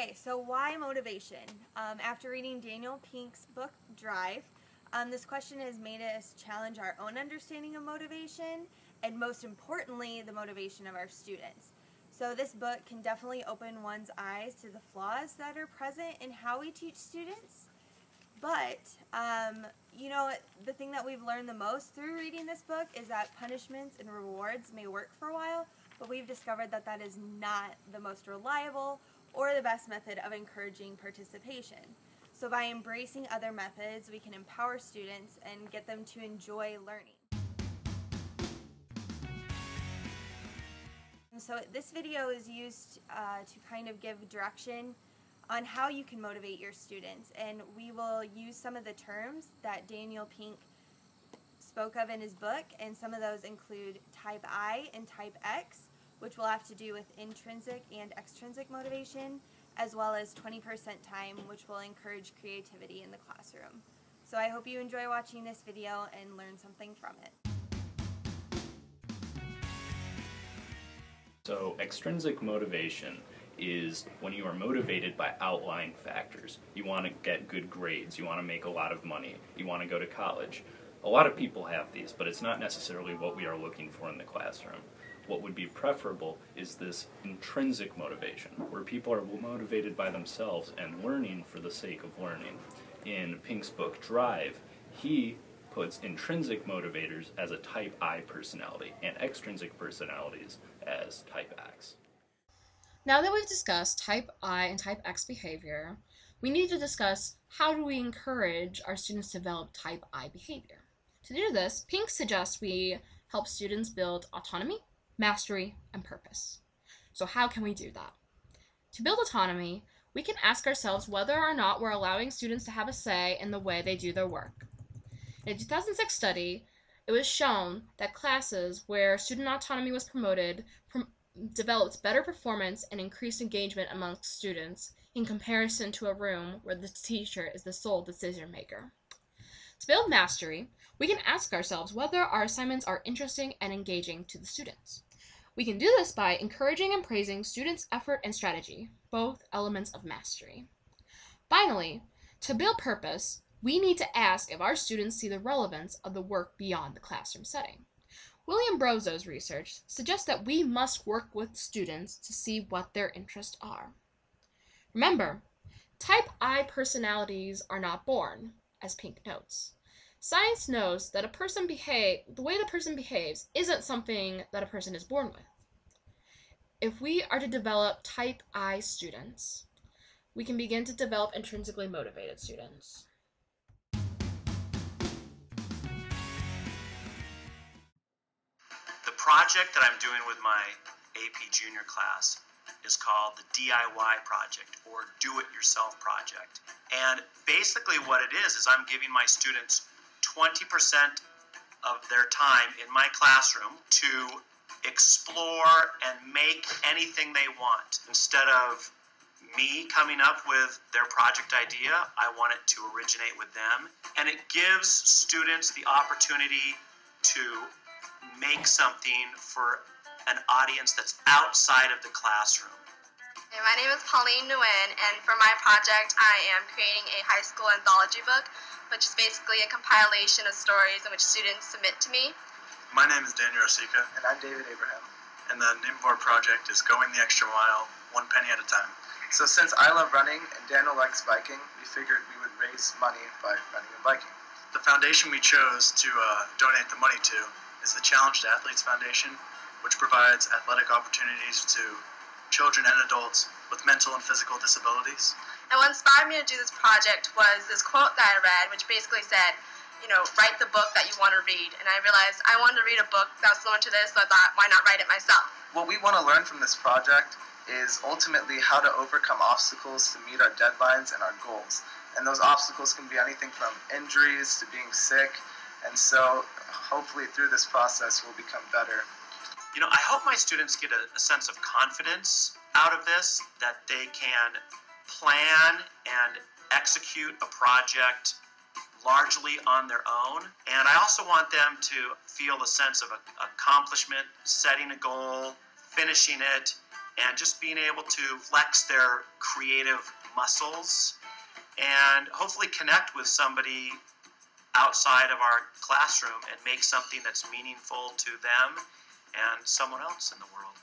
Okay, so why motivation? After reading Daniel Pink's book, Drive, this question has made us challenge our own understanding of motivation and, most importantly, the motivation of our students. So this book can definitely open one's eyes to the flaws that are present in how we teach students. But, the thing that we've learned the most through reading this book is that punishments and rewards may work for a while, but we've discovered that that is not the most reliable or the best method of encouraging participation. So by embracing other methods, we can empower students and get them to enjoy learning. So this video is used to kind of give direction on how you can motivate your students, and we will use some of the terms that Daniel Pink spoke of in his book, and some of those include type I and type X, which will have to do with intrinsic and extrinsic motivation, as well as 20% time, which will encourage creativity in the classroom. So I hope you enjoy watching this video and learn something from it. So extrinsic motivation is when you are motivated by outlying factors. You want to get good grades, you want to make a lot of money, you want to go to college. A lot of people have these, but it's not necessarily what we are looking for in the classroom. What would be preferable is this intrinsic motivation, where people are motivated by themselves and learning for the sake of learning. In Pink's book, Drive, he puts intrinsic motivators as a type I personality and extrinsic personalities as type X. Now that we've discussed type I and type X behavior, we need to discuss how do we encourage our students to develop type I behavior. To do this, Pink suggests we help students build autonomy, mastery, and purpose. So how can we do that? To build autonomy, we can ask ourselves whether or not we're allowing students to have a say in the way they do their work. In a 2006 study, it was shown that classes where student autonomy was promoted developed better performance and increased engagement amongst students in comparison to a room where the teacher is the sole decision maker. To build mastery, we can ask ourselves whether our assignments are interesting and engaging to the students. We can do this by encouraging and praising students' effort and strategy, both elements of mastery. Finally, to build purpose, we need to ask if our students see the relevance of the work beyond the classroom setting. William Brozo's research suggests that we must work with students to see what their interests are. Remember, type I personalities are not born, as Pink notes. Science knows that the way the person behaves isn't something that a person is born with. If we are to develop type I students, we can begin to develop intrinsically motivated students. The project that I'm doing with my AP Junior class is called the DIY project, or Do-It-Yourself project. And basically what it is I'm giving my students 20% of their time in my classroom to explore and make anything they want. Instead of me coming up with their project idea, I want it to originate with them. And it gives students the opportunity to make something for an audience that's outside of the classroom. Hey, my name is Pauline Nguyen, and for my project I am creating a high school anthology book, which is basically a compilation of stories in which students submit to me. My name is Daniel Rosika. And I'm David Abraham. And the name of our project is Going the Extra Mile, 1 penny at a time. So since I love running and Daniel likes biking, we figured we would raise money by running and biking. The foundation we chose to donate the money to is the Challenged Athletes Foundation, which provides athletic opportunities to children and adults with mental and physical disabilities. And what inspired me to do this project was this quote that I read, which basically said, write the book that you want to read. And I realized I wanted to read a book that was similar to this, so I thought, why not write it myself? What we want to learn from this project is ultimately how to overcome obstacles to meet our deadlines and our goals. And those obstacles can be anything from injuries to being sick. And so hopefully through this process we'll become better. I hope my students get a sense of confidence out of this, that they can plan and execute a project largely on their own. And I also want them to feel a sense of accomplishment, setting a goal, finishing it, and just being able to flex their creative muscles and hopefully connect with somebody outside of our classroom and make something that's meaningful to them and someone else in the world.